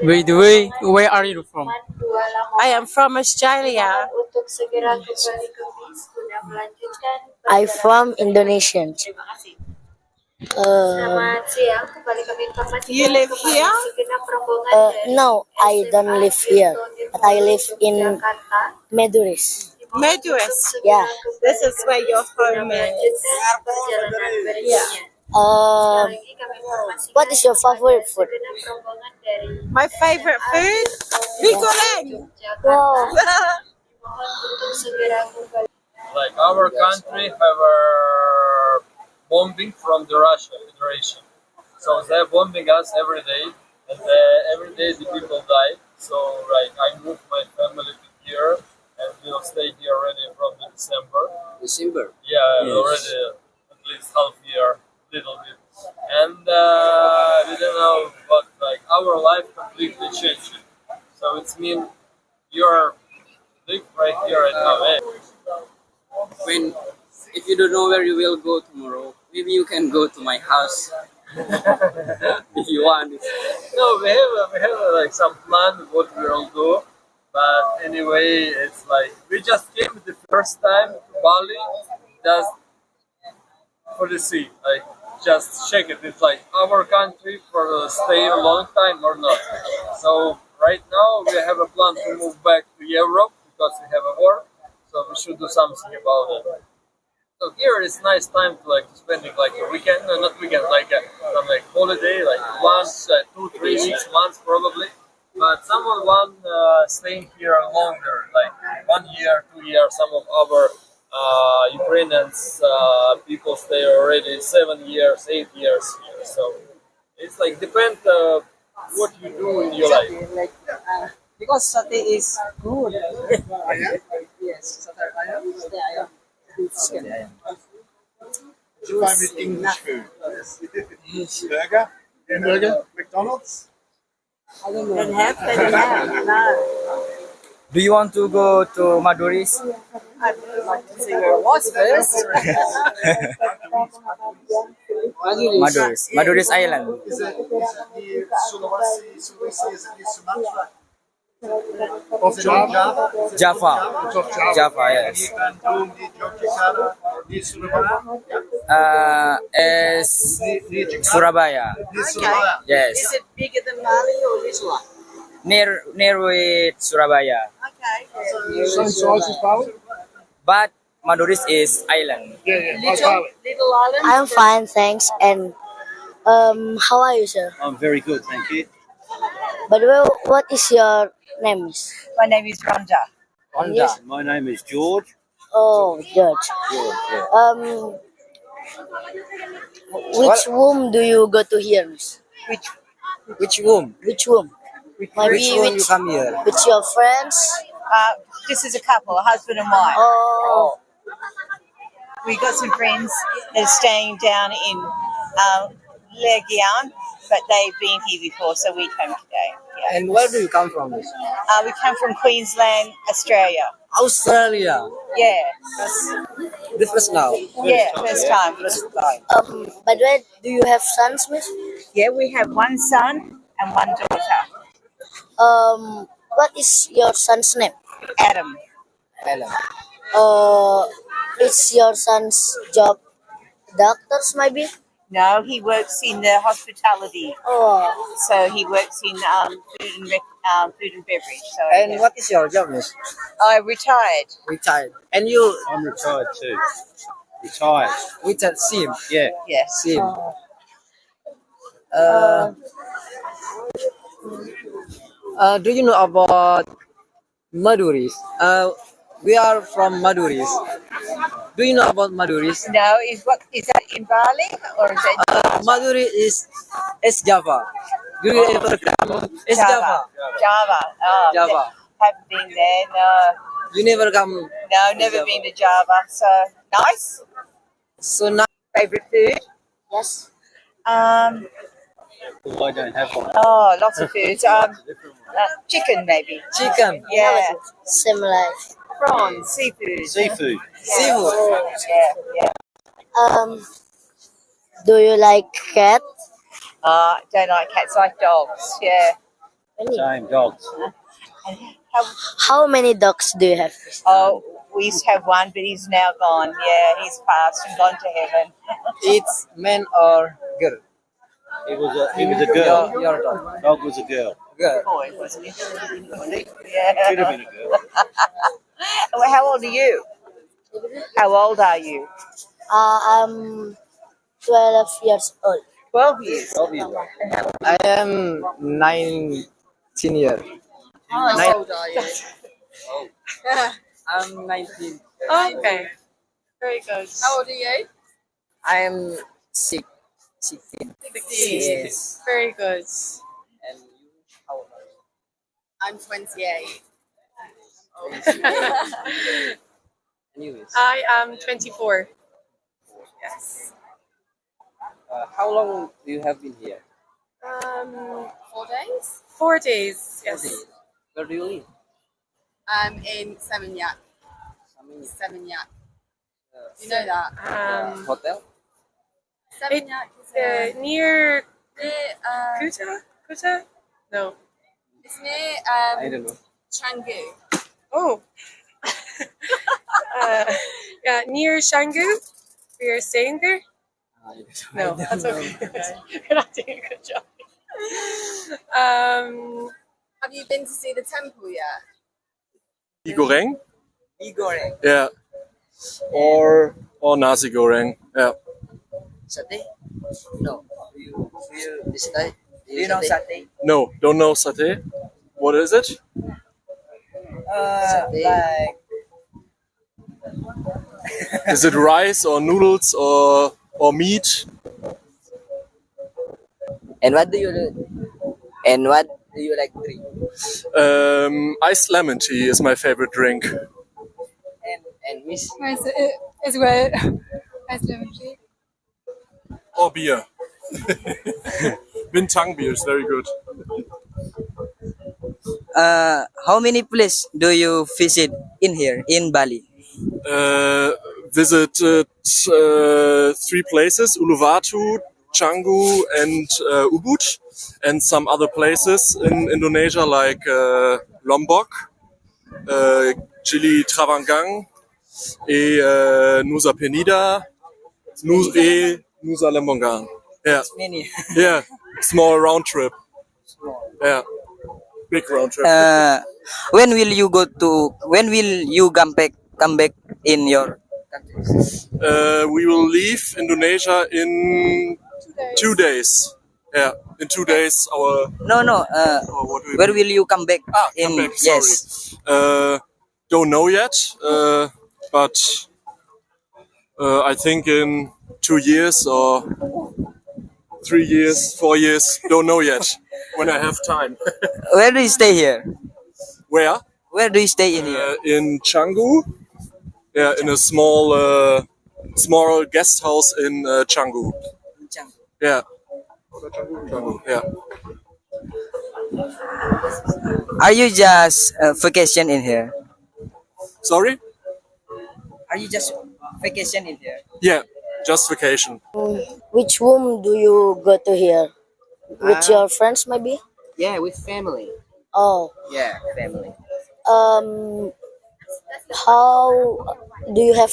Where are you from? I am from Australia. I from Indonesia. You live here? No, I don't live here, but I live in Maduris. Madras. Yeah. This is where your home is. Yeah. What is your favorite food? My favorite food? Bigoleng. Wow. Like our country have a bombing from the Russia Federation. So they're bombing us every day, and every day the people die. So like I moved my family to here, and we'll stay here already from the December. December. Yeah, Yes. already at least half year, little bit. And we don't know, but like our life completely changed. So it's mean you're live right here right now. Eh? When if you don't know where you will go tomorrow, maybe you can go to my house if you want. No, we have like some plan of what we'll do, but anyway, it's like we just came the first time to Bali, just for the sea, like just check it. It's like our country for stay a long time or not. So right now we have a plan to move back to Europe because we have a war, so we should do something about it. So here it's nice time to like spending like a weekend, no, not weekend, like some like holiday, like once, 2, 3 weeks, months probably. But someone want staying here longer, like 1 year, 2 years. Some of our Ukrainians people stay already 7 years, 8 years here. So it's like depend what you do in your life. Because satay is good. Yes, your favorite English food? Burger? Hamburger? McDonald's? Don't have. No. Do you want to go to Maduris? I'd like to see where it was first. Maduris Island. Is it near Sulawesi? Is it near Sumatra? Of Java? Java. It's off Java. Java, yes. You can do near Yogyakarta or near Surabaya? Is Near Jakarta? Surabaya. Near Surabaya. Yes. Is it bigger than Bali or littler? Near with Surabaya. Okay. Same size as Bali? But Maduris is island. Yeah, Little island. I'm fine, thanks. And how are you, sir? I'm very good, thank you. By the way, what is your name? My name is Rhonda. Yes. My name is George. Oh, George. Yeah. Which room do you go to here, miss? Which room? Which room? Maybe Which room you come here? with your friends? This is a couple, a husband and wife. Oh, We got some friends that are staying down in Legian, but they've been here before, so we came today. Yeah. And where do you come from? We come from Queensland, Australia. Australia. Yeah, The first now. yeah, first time. by the way, do you have sons, miss? Yeah, we have one son and one daughter, What is your son's name? Adam. Island. Is your son's job doctors, maybe? No, he works in the hospitality, Oh, so he works in food and beverage. So And what is your job, miss? I retired. Retired. And you? I'm retired too. Retired. Retired sim. Yeah. Yes. Sim. Do you know about Maduris? We are from Maduris. Do you know about Maduris? No, is that in Bali or is that Maduri is Java. Do you ever come? It's Java. Java. Oh, Java. Haven't been there. No, You never come. no, never Java. been to Java. So nice. So now Favorite food? yes. Well, I don't have one. Oh, lots of foods. Chicken maybe. chicken, Yeah. Similar. Prawns, seafood. Seafood. seafood. Yeah. Do you like cat? Don't like cats, like dogs. Yeah. Same dogs. And how, How many dogs do you have? oh, we used to have one, but he's now gone. Yeah, he's passed and gone to heaven. It's man or girl? It was a girl. Your dog. Dog was a girl. Girl. Boy, wasn't he? Should have Yeah. been a girl. Well, how old are you? How old are you? I'm 12 years old. 12 years. I am 19 years. How old are you? I'm 19. Okay. Very good. How old are you? I am 16. 16. Yes. Very good. And you, how old are you? I'm 28. Anyways, I am 24. Yes. how long do you have been here? 4 days? 4 days, yes. Where do you live? I'm in Seminyak. Seminyak. You know that? Hotel? Seminyak is near Kuta? No. It's near I don't know. Canggu. Oh. Yeah, near Canggu. We are staying there. No, that's okay. You're not doing a good job. Have you been to see the temple yet? Goreng? Igoreng. Yeah. Or nasi goreng. Yeah. Satay? No. Do you know satay? No, don't know satay. What is it? Like Is it rice or noodles or meat? and what do you like to drink? Iced lemon tea is my favorite drink. And miss Is where ice lemon tea? Or beer. Bintang beer is very good. how many places do you visit in here in Bali? Visited 3 places: Uluwatu, Canggu, and Ubud, and some other places in Indonesia like Lombok, Gili Trawangan, Nusa Penida, Nusa Lembongan. Yeah, Many. yeah, small round trip. Yeah, big round trip. When will you come back in your country? We will leave Indonesia in 2 days. Yeah, in 2 days. No. What do we Where will you come back? come back, sorry. Yes. Don't know yet, but I think in 2 years or 3 years, 4 years. Don't know yet. When I have time. Where do you stay here? Where? Where do you stay in here? In Canggu. Yeah, in a small guest house in Canggu. Yeah. Canggu, yeah. Are you just vacation in here? Sorry? Are you just vacation in here? Yeah, just vacation. Which room do you go to here? With your friends, maybe? Yeah, with family. Oh, Yeah, family. how do you have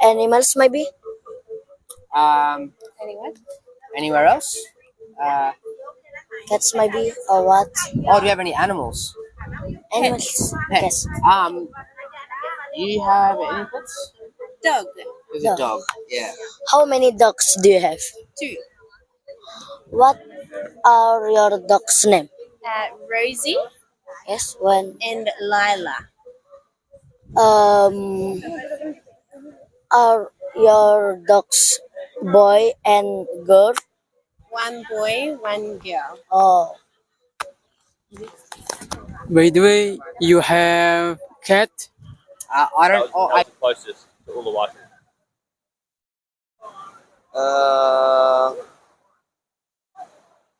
animals, maybe? Anywhere else? Cats, maybe, or what? Or do you have any animals? Animals. Yes. Do you have any pets? Dog. With a dog. Yeah. How many dogs do you have? 2. What are your dogs' name? Rosie Yes, when and Lila. are your dogs boy and girl? 1 boy, 1 girl. Oh, By the way, you have cat? That was the closest to Uluwatu.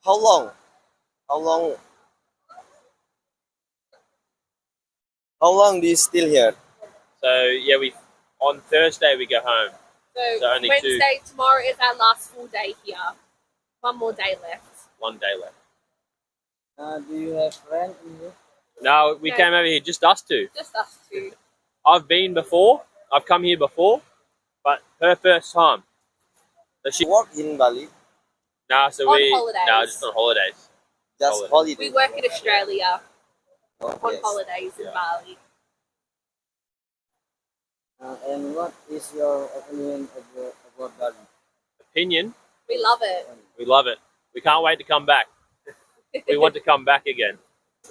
How long? How long do you still here? So yeah, on Thursday we go home. So, So only Wednesday, tomorrow is our last full day here. 1 more day left. 1 day left. Do you have friends in here? No, we No. came over here, just us two. Just us two. I've been before. I've come here before, but her first time. So she Work in Bali. so On we holidays. no, just on holidays. Just Holiday. holiday. We work in Australia on Yes. holidays in Bali. And what is your opinion about Bali? Opinion. We love it. We love it. We can't wait to come back. We want to come back again.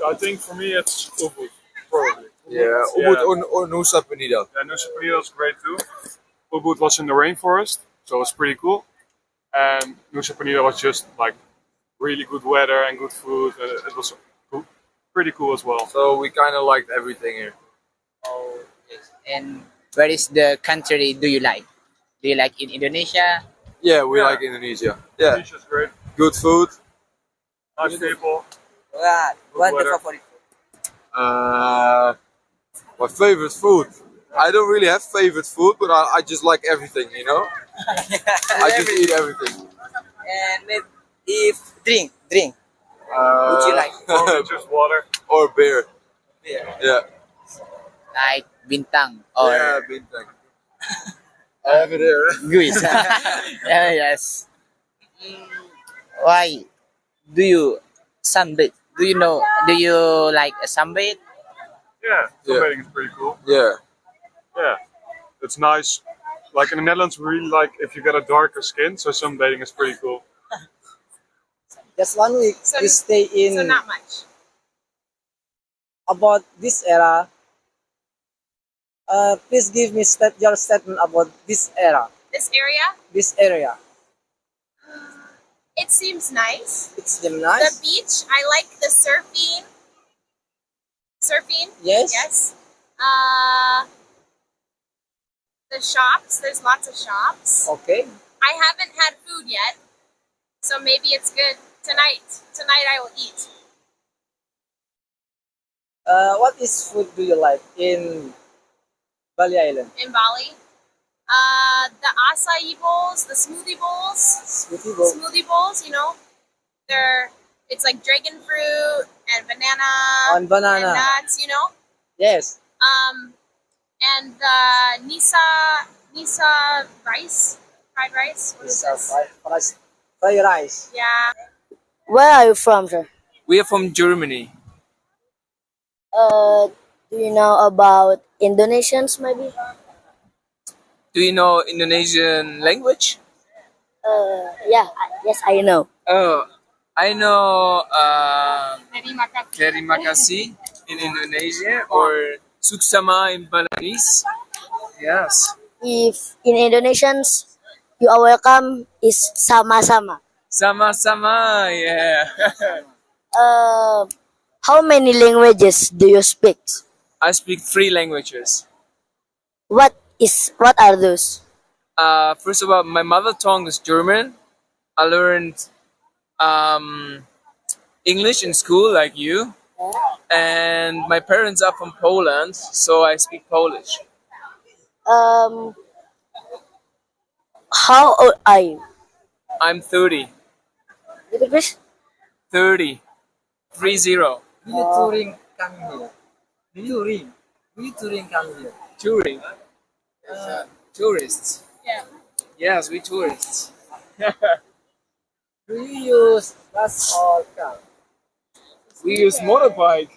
I think for me it's Ubud, probably. Yeah, Ubud or Nusa Penida. Yeah, Nusa Penida was great too. Ubud was in the rainforest, so it was pretty cool. And Nusa Penida was just like really good weather and good food. And it was pretty cool as well. So we kind of liked everything here. Oh, yes. And where is the country do you like? Do you like in Indonesia? Yeah, we like Indonesia. Yeah, Indonesia's great. good food. Nice people. What the weather. favorite? My favorite food. I don't really have favorite food, but I just like everything, you know? I just eat everything. And maybe if drink. Would you like? Probably just water. Or beer. Yeah. Like bintang or Yeah, bintang. I have it here. guys? Yes. Why do you sunbathe? Do you know? Do you like a sunbathe? Yeah, sunbathing is pretty cool. Yeah. Yeah, it's nice. Like in the Netherlands, we really like if you get a darker skin, so sunbathing is pretty cool. Just 1 week So- we stay in So not much. about this era. Please give me your statement about this era, This area, this area. it seems nice. It's The nice. beach, I like the surfing. Surfing, Yes. yes. The shops, there's lots of shops. Okay. I haven't had food yet, so maybe it's good tonight. Tonight I will eat. What is food do you like in Bali Island? In Bali. The acai bowls, the smoothie bowls. Smoothie bowl. Smoothie bowls, you know, it's like dragon fruit and banana And banana. and nuts, you know. Yes. And the nisa rice, fried rice. What is this? Fried rice. Yeah. Where are you from, sir? We are from Germany. Do you know about Indonesians, maybe? Do you know Indonesian language? Yeah, yes, I know. Oh, I know Terima kasih. terima kasih in Indonesia or suksama in Balinese. Yes. If in Indonesians, you are welcome is sama-sama. Sama-sama, yeah. How many languages do you speak? I speak 3 languages. What are those? First of all, my mother tongue is German. I learned English in school, like you. And my parents are from Poland, so I speak Polish. How old are you? I'm 30. Repeat, please. 30. 30. Do you touring come here? Touring. Do you touring come here? Touring. Tourists. Yeah. Yes, we tourists. Do you use bus or car? We use motorbike.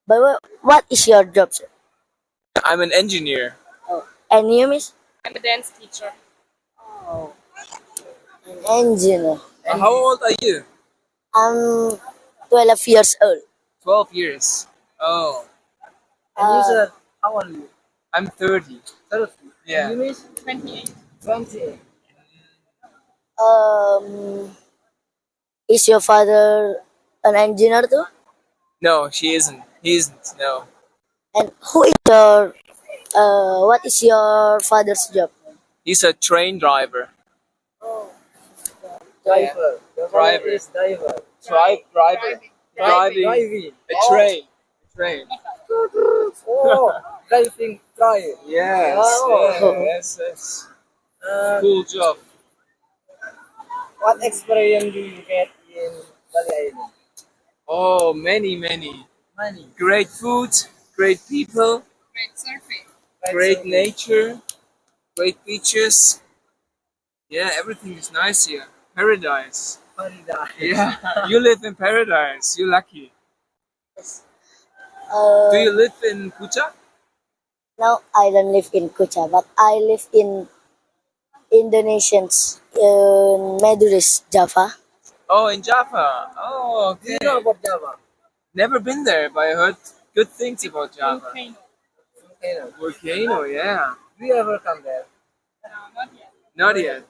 But what is your job, sir? I'm an engineer. And you, miss? I'm a dance teacher. An engineer. How old are you? I'm 12 years old. 12 years. Oh, And you sir, how old are you? I'm 30. 30. Yeah. You miss 28. 20. Is your father an engineer too? No, she isn't. He isn't. No. And who is your what is your father's job? He's a train driver. Driver. The Driver. is driver. Driver. Driving Driving. a train. Train. Oh, driving train. Yes. Oh. Yes. Yes. Uh, Cool job. What experience do you get in Bali Island? Oh, many, many. Money. Great food, great people, great nature, great beaches. Yeah, everything is nice here. Paradise. Paradise. Yeah, you live in paradise. You're lucky. Do you Uh, live in Kuta? now I don't live in Kucha, but I live in Indonesians in Maduris, Java. Oh, in Java. Oh, Do you okay. know about Java? Never been there, but I heard good things about Java. Volcano. Volcano, yeah. Do you ever come there? Not yet.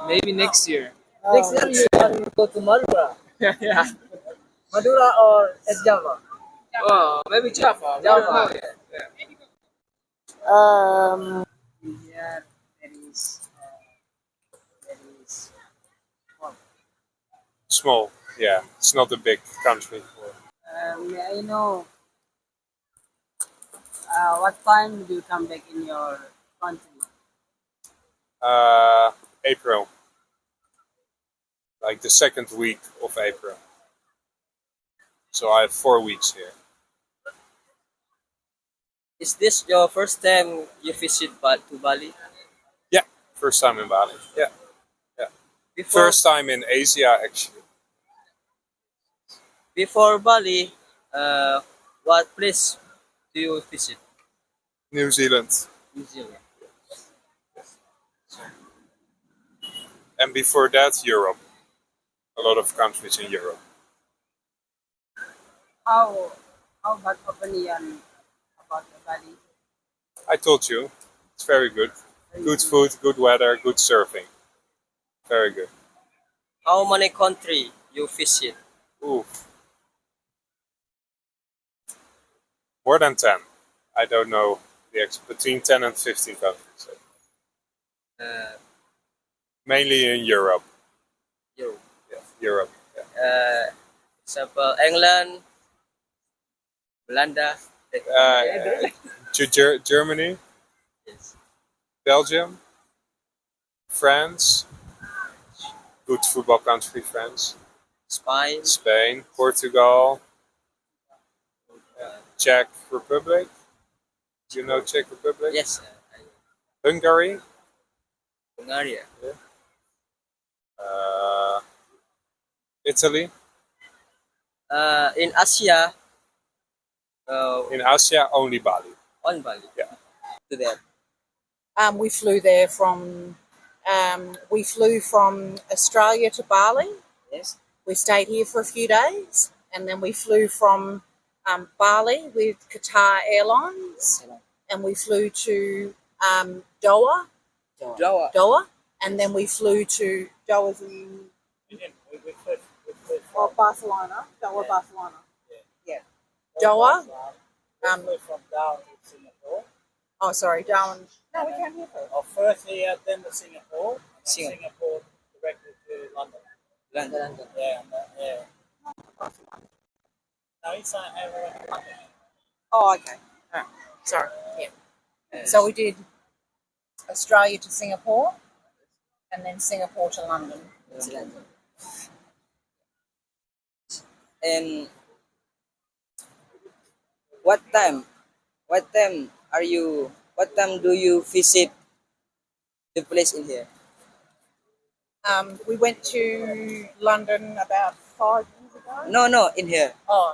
Maybe next year. Next year you can go to Madura. Yeah. Madura or East Java? Oh, maybe Java. We don't Java. know yet. Yeah. Um, Here there is Small. Yeah, it's not a big country. May I know what time do you come back in your country? April. Like the second week of April. So I have 4 weeks here. Is this your first time you visit to Bali? Yeah, first time in Bali. Yeah, yeah. Before, First time in Asia actually. before Bali, what place do you visit? New Zealand. New Zealand. And before that, Europe. A lot of countries in Europe. How about opinion about the Bali? I told you, it's very good. Good food, good weather, good surfing. Very good. How many country you visit? Ooh. More than 10. I don't know between 10 and 15 countries. Uh, Mainly in Europe. Europe. Yeah, Europe. Yeah. Example England, Belanda. Germany, Yes. Belgium, France, good football country, France, Spain. Spain, Portugal, Czech Republic. Do you know Czech Republic? Yes. Hungary, Hungary. Italy. In Asia, In Asia, only Bali. on Bali. Yeah. To that. We flew there from Australia to Bali. Yes. We stayed here for a few days, and then we flew from Bali with Qatar Airlines, and we flew to Doha, Jawa. and then we flew to Doha's in Barcelona, Doha, Barcelona. Yeah. Doha. From down to Singapore. Oh, sorry, Darwin. No, we came here first. First here, then to Singapore. Singapore. Singapore directly to London. London. Yeah, yeah. No, he's saying London. Oh, okay. All right. Sorry. Yeah. So we did Australia to Singapore, and then Singapore to London. London. And what time do you visit the place in here? We went to London about 5 years ago. No, in here. Oh,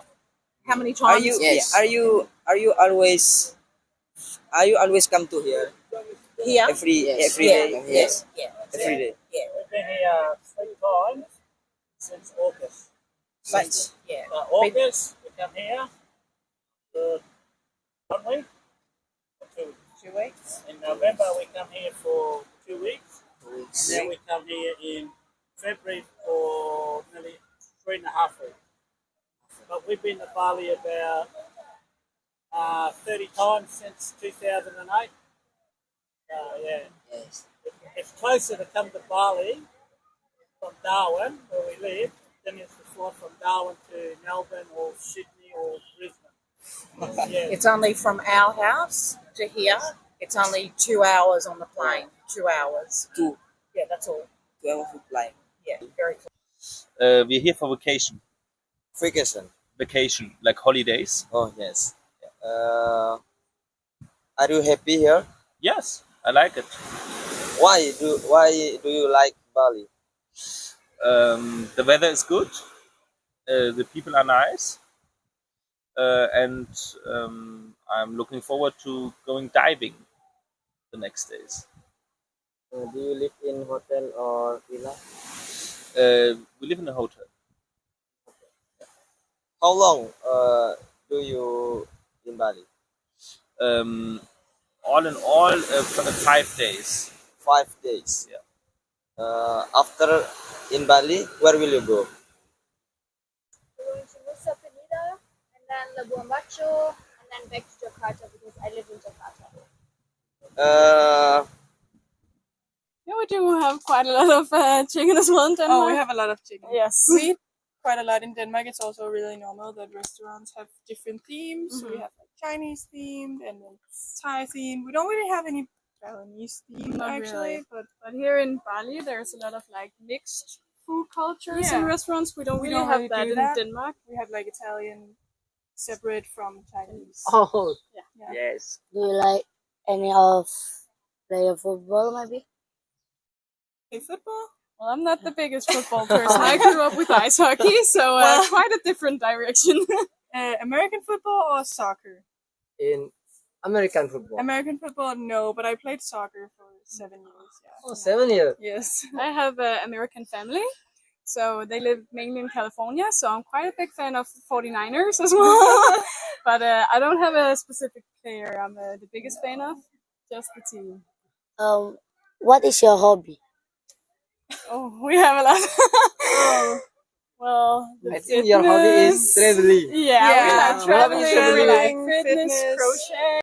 how many Are times? you Yes. are you always come to here Here? every day? Yes. Yeah. Every day. Yeah. We've been here 3 times since August. But, yeah. August, we come here for 1 week or 2 weeks. 2 weeks. In November, we come here for 2 weeks. 2 weeks. And then we come here in February for nearly 3.5 weeks. But we've been to Bali about 30 times since 2008. Yeah. Yes. It's closer to come to Bali from Darwin, where we live, than it's to fly from Darwin to Melbourne or Sydney or Brisbane. Yeah. It's only from our house to here. It's only 2 hours on the plane. 2 hours. Two. Yeah, that's all. 2 hours of flight. Yeah, very close. We're here for vacation. Vacation. Vacation, like holidays. Oh yes. Are you happy here? Yes, I like it. Why do you like Bali? The weather is good. The people are nice. And I'm looking forward to going diving the next days. Do you live in hotel or villa? We live in a hotel. How long do you in Bali? All in all, 5 days. 5 days. Yeah. After in Bali, where will you go? We're going to Nusa Penida and then Labuan Bajo and then back to Jakarta because I live in Jakarta. Yeah, we do have quite a lot of chicken as well in Denmark. Oh, we have a lot of chicken. Yes. We eat quite a lot in Denmark. It's also really normal that restaurants have different themes. So we have like Chinese themed and then Thai themed. We don't really have any Balinese themed actually. But here in Bali, there's a lot of like mixed food cultures in restaurants. We don't really have that in Denmark. We have like Italian separate from Chinese. Oh, Yeah. Yes. Do you like any of play football maybe? Play football? Well, I'm not the biggest football person. I grew up with ice hockey, so quite a different direction. American football or soccer? in American football. American football, no, but I played soccer for 7 years. Yeah. Oh, 7 years. Yes. I have an American family, so they live mainly in California, so I'm quite a big fan of 49ers as well. But I don't have a specific player I'm the biggest fan of, just the team. What is your hobby? Oh, we have a lot. Well, I think your hobby is traveling. Yeah, we like Hobby is traveling, we like traveling, fitness, crochet.